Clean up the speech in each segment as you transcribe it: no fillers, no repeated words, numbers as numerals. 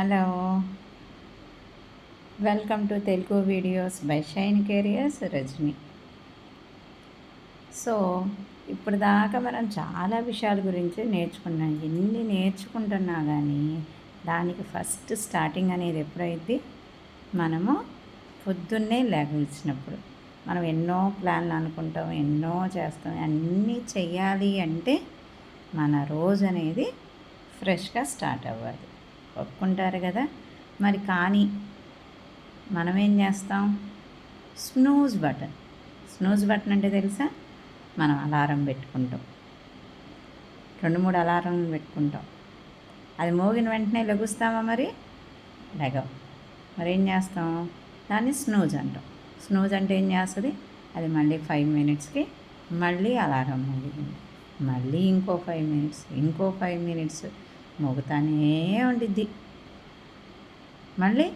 Hello, welcome to Telugu videos by Shine Careers Rajani. So ఇప్పుడు దాకా మనం చాలా విషయాల గురించి నేర్చుకున్నాం. ఎన్ని నేర్చుకుంటున్నా కానీ దానికి ఫస్ట్ స్టార్టింగ్ అనేది ఎప్పుడైతే మనము పొద్దున్నే లేచినప్పుడు మనం ఎన్నో ప్లాన్లు అనుకుంటాం, ఎన్నో చేస్తాం. అన్నీ చెయ్యాలి అంటే మన రోజు అనేది ఫ్రెష్గా స్టార్ట్ అవ్వాలి. ఒప్పుకుంటారు కదా మరి. కానీ మనం ఏం చేస్తాం? స్నూజ్ బటన్ అంటే తెలుసా? మనం అలారం పెట్టుకుంటాం, 2-3 అలారంలు పెట్టుకుంటాం. అది మోగిన వెంటనే లెగుస్తామా? మరి లెగం. మరి ఏం చేస్తాం? దాన్ని స్నూజ్ అంటాం. స్నూజ్ అంటే ఏం చేస్తుంది? అది మళ్ళీ 5 మినిట్స్కి మళ్ళీ అలారం మోగింది, మళ్ళీ ఇంకో 5 మినిట్స్, ఇంకో 5 మినిట్స్ మోగుతానే ఉండిద్ది. మళ్ళీ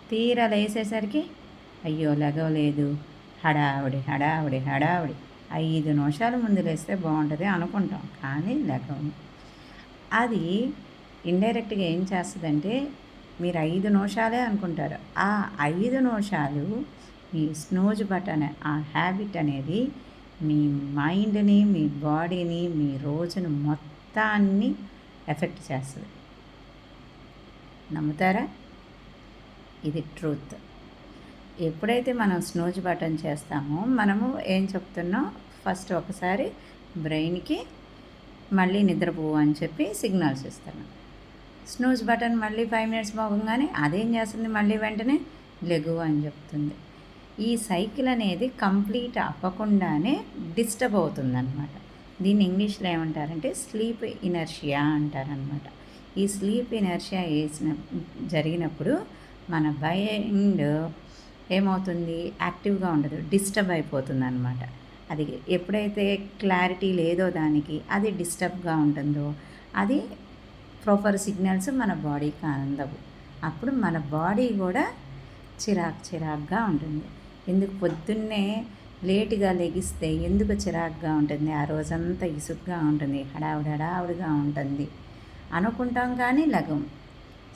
తీరా లేసేసరికి అయ్యో లెగవలేదు, హడావిడి హడావిడి హడావిడి. 5 నిమిషాలు ముందు లేస్తే బాగుంటుంది అనుకుంటాం, కానీ లెగవము. అది ఇండైరెక్ట్గా ఏం చేస్తుందంటే, మీరు 5 నిమిషాలే అనుకుంటారు. ఆ 5 నిమిషాలు మీ స్నూజ్ బటన్, ఆ హ్యాబిట్ అనేది మీ మైండ్ని, మీ బాడీని, మీ రోజును మొత్తాన్ని ఎఫెక్ట్ చేస్తుంది. నమ్ముతారా? ఇది ట్రూత్. ఎప్పుడైతే మనం స్నూజ్ బటన్ చేస్తామో మనము ఏం చెప్తున్నాం? ఫస్ట్ ఒకసారి బ్రెయిన్కి మళ్ళీ నిద్రపోవు అని చెప్పి సిగ్నల్స్ ఇస్తున్నాం. స్నూజ్ బటన్ మళ్ళీ 5 మినిట్స్ మోగంగానే అదేం చేస్తుంది? మళ్ళీ వెంటనే లెగువు అని చెప్తుంది. ఈ సైకిల్ అనేది కంప్లీట్ అవ్వకుండానే డిస్టర్బ్ అవుతుందన్నమాట. దీన్ని ఇంగ్లీష్లో ఏమంటారంటే స్లీప్ ఇనర్షియా అంటారనమాట. ఈ స్లీప్ ఇనర్షియా జరిగినప్పుడు మన మైండ్ ఏమవుతుంది? యాక్టివ్గా ఉండదు, డిస్టర్బ్ అయిపోతుంది అనమాట. అది ఎప్పుడైతే క్లారిటీ లేదో దానికి, అది డిస్టర్బ్గా ఉంటుందో, అది ప్రాపర్ సిగ్నల్స్ మన బాడీకి అందవు. అప్పుడు మన బాడీ కూడా చిరాగ్గా ఉంటుంది. ఎందుకు పొద్దున్నే లేటుగా లెగిస్తే ఎందుకు చిరాగ్గా ఉంటుంది? ఆ రోజంతా ఇసుగ్గా ఉంటుంది, హడావుడిగా ఉంటుంది అనుకుంటాం, కానీ లగం.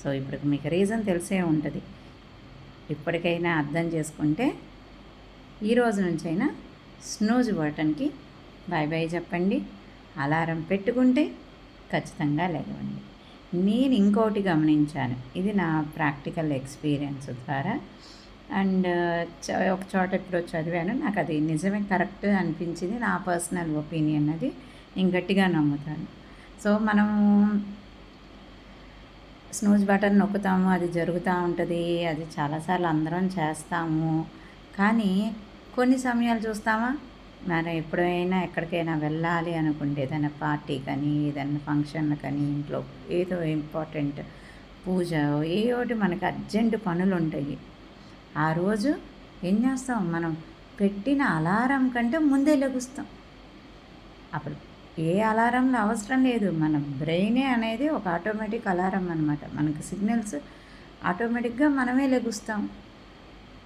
సో ఇప్పుడు మీకు రీజన్ తెలిసే ఉంటుంది. ఇప్పటికైనా అర్థం చేసుకుంటే ఈ రోజు నుంచైనా స్నూజ్ బటన్కి బాయ్ బాయ్ చెప్పండి. అలారం పెట్టుకుంటే ఖచ్చితంగా లేవండి. నేను ఇంకోటి గమనించాను, ఇది నా ప్రాక్టికల్ ఎక్స్పీరియన్స్ ద్వారా. అండ్ ఒక చోట ఎప్పుడో చదివాను, నాకు అది నిజమే, కరెక్ట్ అనిపించింది. నా పర్సనల్ ఒపీనియన్ అది, నేను గట్టిగా నమ్ముతాను. సో మనము స్నూజ్ బటన్ నొక్కుతాము, అది జరుగుతూ ఉంటుంది. అది చాలాసార్లు అందరం చేస్తాము. కానీ కొన్ని సమయాలు చూస్తామా, మనం ఎప్పుడైనా ఎక్కడికైనా వెళ్ళాలి అనుకుంటే, ఏదైనా పార్టీ కానీ, ఏదైనా ఫంక్షన్లు కానీ, ఇంట్లో ఏదో ఇంపార్టెంట్ పూజ, ఏ ఒకటి మనకు అర్జెంటు పనులు ఉంటాయి. ఆ రోజు ఏం చేస్తాం? మనం పెట్టిన అలారం కంటే ముందే లెగుస్తాం. అప్పుడు ఏ అలారంలో అవసరం లేదు. మన బ్రెయినే అనేది ఒక ఆటోమేటిక్ అలారం అనమాట. మనకు సిగ్నల్స్ ఆటోమేటిక్గా మనమే లెగుస్తాం.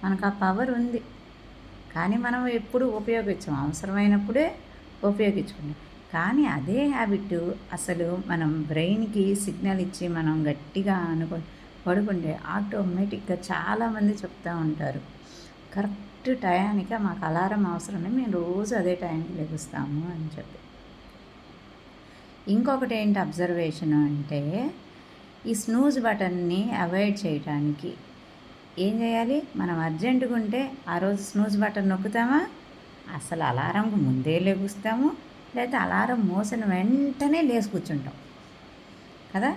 మనకు ఆ పవర్ ఉంది, కానీ మనం ఎప్పుడు ఉపయోగించాం, అవసరమైనప్పుడే ఉపయోగించుకుంటాం. కానీ అదే హ్యాబిట్ అసలు మనం బ్రెయిన్కి సిగ్నల్ ఇచ్చి మనం గట్టిగా పడుకుంటే ఆటోమేటిక్గా చాలామంది చెప్తూ ఉంటారు, కరెక్ట్ టయానికి మాకు అలారం అవసరమే, మేము రోజు అదే టైంకి లెగుస్తాము అని చెప్పి. ఇంకొకటి ఏంటి అబ్జర్వేషన్ అంటే, ఈ స్నూజ్ బటన్ని అవాయిడ్ చేయడానికి ఏం చేయాలి? మనం అర్జెంటుగా ఉంటే ఆ రోజు స్నూజ్ బటన్ నొక్కుతామా? అసలు అలారంకు ముందే లెగుస్తాము, లేకపోతే అలారం మోసిన వెంటనే లేచి కూర్చుంటాం కదా.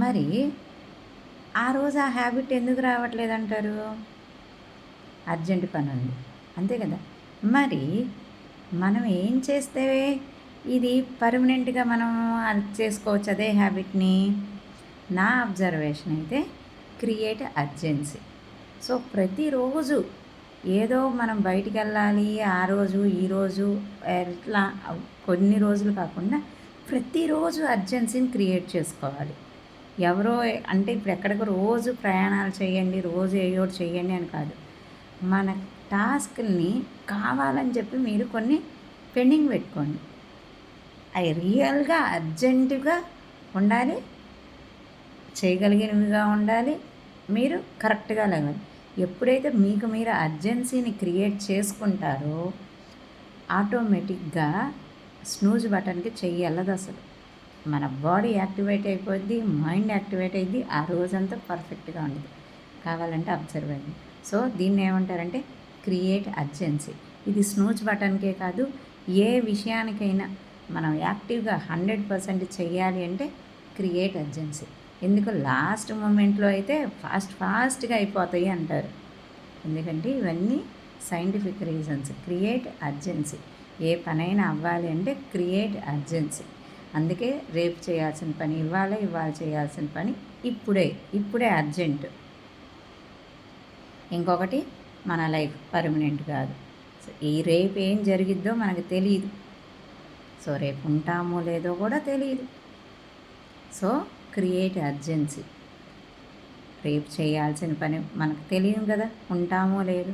మరి ఆ రోజు ఆ హ్యాబిట్ ఎందుకు రావట్లేదంటారు? అర్జెంట్ పని ఉంది, అంతే కదా. మరి మనం ఏం చేస్తే ఇది పర్మనెంట్గా మనం అది చేసుకోవచ్చు అదే హ్యాబిట్ని? నా అబ్జర్వేషన్ అయితే క్రియేట్ అర్జెన్సీ. సో ప్రతిరోజు ఏదో మనం బయటికి వెళ్ళాలి, ఆ రోజు ఈరోజు ఎట్లా కొన్ని రోజులు కాకుండా ప్రతిరోజు అర్జెన్సీని క్రియేట్ చేసుకోవాలి. ఎవరో అంటే ఇప్పుడు ఎక్కడికి రోజు ప్రయాణాలు చేయండి, రోజు ఏయోటి చేయండి అని కాదు. మన టాస్క్ని కావాలని చెప్పి మీరు కొన్ని పెండింగ్ పెట్టుకోండి. అవి రియల్గా అర్జెంటుగా ఉండాలి, చేయగలిగినవిగా ఉండాలి, మీరు కరెక్ట్గా లేవాలి. ఎప్పుడైతే మీకు మీరు అర్జెన్సీని క్రియేట్ చేసుకుంటారో ఆటోమేటిక్గా స్నూజ్ బటన్కి చెయ్యి వెళ్ళదు అసలు. మన బాడీ యాక్టివేట్ అయిపోద్ది, మైండ్ యాక్టివేట్ అయ్యిద్ది, ఆ రోజంతా పర్ఫెక్ట్గా ఉండదు. కావాలంటే అబ్జర్వ్ అయ్యింది. సో దీన్ని ఏమంటారంటే క్రియేట్ అర్జెన్సీ. ఇది స్నూజ్ బటన్కే కాదు, ఏ విషయానికైనా మనం యాక్టివ్గా 100% చెయ్యాలి అంటే క్రియేట్ అర్జెన్సీ. ఎందుకు లాస్ట్ మూమెంట్లో అయితే ఫాస్ట్గా అయిపోతాయి అంటారు. ఎందుకంటే ఇవన్నీ సైంటిఫిక్ రీజన్స్. Create urgency. ఏ పనైనా అవ్వాలి అంటే క్రియేట్ అర్జెన్సీ. అందుకే రేపు చేయాల్సిన పని ఇవాళ చేయాల్సిన పని ఇప్పుడే అర్జెంటు. ఇంకొకటి, మన లైఫ్ పర్మనెంట్ కాదు. సో ఈ రేపు ఏం జరిగిద్దో మనకు తెలియదు. సో రేపు ఉంటామో లేదో కూడా తెలియదు. So create urgency. రేపు చేయాల్సిన పని మనకు తెలియదు కదా, ఉంటామో లేదు.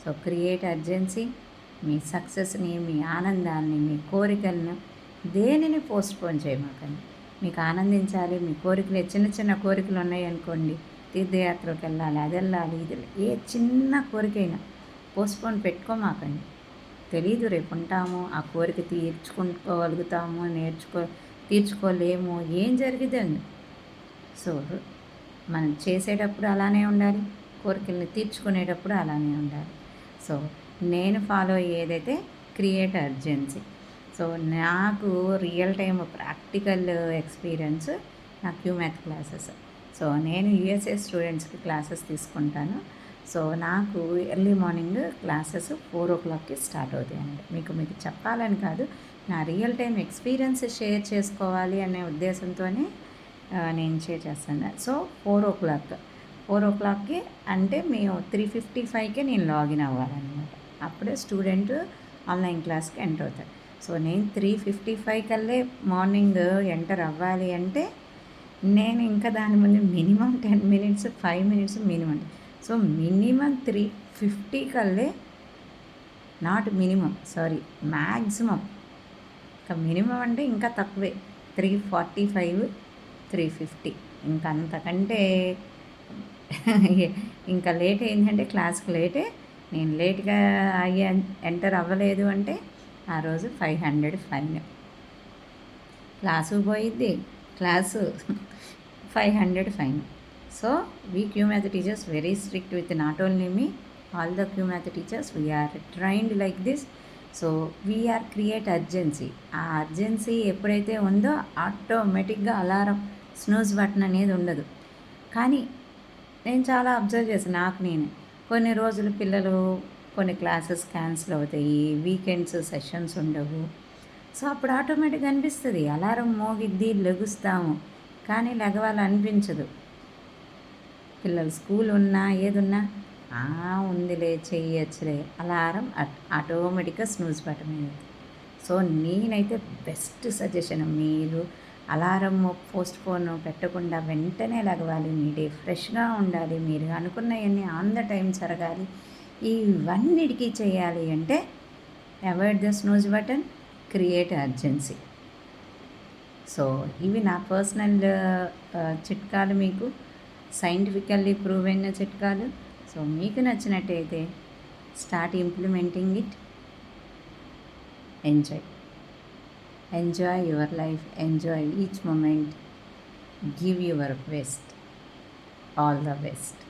So create urgency. మీ సక్సెస్ని, మీ ఆనందాన్ని, మీ కోరికలను దేనిని పోస్ట్పోన్ చేయమాకండి. మీకు ఆనందించాలి, మీ కోరికలు చిన్న చిన్న కోరికలు ఉన్నాయనుకోండి, తీర్థయాత్రలకు వెళ్ళాలి, అది వెళ్ళాలి, ఇది ఏ చిన్న కోరికైనా పోస్ట్పోన్ పెట్టుకోమాకండి. తెలీదు రేపు ఉంటాము, ఆ కోరిక తీర్చుకోగలుగుతాము, తీర్చుకోలేము, ఏం జరిగిద్దండి. సో మనం చేసేటప్పుడు అలానే ఉండాలి, కోరికల్ని తీర్చుకునేటప్పుడు అలానే ఉండాలి. సో నేను ఫాలో అయ్యేదైతే క్రియేట్ అర్జెన్సీ. సో నాకు రియల్ టైమ్ ప్రాక్టికల్ ఎక్స్పీరియన్స్ నా క్యూమ్యాథ్ క్లాసెస్. సో నేను యూఎస్ఏ స్టూడెంట్స్కి క్లాసెస్ తీసుకుంటాను. సో నాకు ఎర్లీ మార్నింగ్ క్లాసెస్ 4 o'clockకి స్టార్ట్ అవుతాయండి. మీకు చెప్పాలని కాదు, నా రియల్ టైం ఎక్స్పీరియన్స్ షేర్ చేసుకోవాలి అనే ఉద్దేశంతోనే నేను షేర్ చేస్తాను. సో 4 o'clockకి అంటే మేము 3:55కే నేను లాగిన్ అవ్వాలన్నమాట. అప్పుడే స్టూడెంట్ ఆన్లైన్ క్లాస్కి ఎంటర్ అవుతారు. సో నేను 3:55 కల్లే మార్నింగ్ ఎంటర్ అవ్వాలి అంటే నేను ఇంకా దాని ముందు minimum 10 minutes 5 minutes minimum. So minimum 3:50 కల్లే, నాట్ మినిమం, సారీ మ్యాక్సిమం. ఇంకా మినిమం అంటే ఇంకా తక్కువే, 3:45 3:50. ఇంకా అంతకంటే ఇంకా లేట్ అయిందంటే క్లాస్కి లేటే. నేను లేట్గా ఎంటర్ అవ్వలేదు అంటే ఆ రోజు 500 ఫైన్. క్లాసు పోయిద్ది, class 500 fine. So we QMath teachers very strict with not only me, all the QMath teachers, we are trained like this. So we are create urgency. ఆ అర్జెన్సీ ఎప్పుడైతే ఉందో ఆటోమేటిక్గా అలారం స్నూజ్ బటన్ అనేది ఉండదు. కానీ నేను చాలా అబ్జర్వ్ చేశాను నాకు నేను. కొన్ని రోజులు పిల్లలు కొన్ని క్లాసెస్ క్యాన్సిల్ అవుతాయి, వీకెండ్స్ సెషన్స్ ఉండవు. సో అప్పుడు ఆటోమేటిక్గా అనిపిస్తుంది అలారం మోగిద్ది, లెగుస్తాము, కానీ లెగవాలనిపించదు. పిల్లలు స్కూల్ ఉన్నా ఏదున్నా ఉందిలే చెయ్యొచ్చులే, అలారం ఆటోమేటిక్గా స్నూజ్ బటన్ అయింది. సో నేనైతే బెస్ట్ సజెషన్, మీరు అలారం పోస్ట్పోన్ పెట్టకుండా వెంటనే లెగవాలి, మీ డే ఫ్రెష్గా ఉండాలి, మీరు అనుకున్నవన్నీ ఆన్ ద టైం జరగాలి. ఇవన్నిటికీ చేయాలి అంటే avoid the snooze button, create urgency. So ఇవి నా పర్సనల్ చిట్కాలు, మీకు సైంటిఫికల్లీ ప్రూవ్ అయిన చిట్కాలు. సో మీకు నచ్చినట్టయితే start implementing it. Enjoy your life, enjoy each moment, give your best, all the best.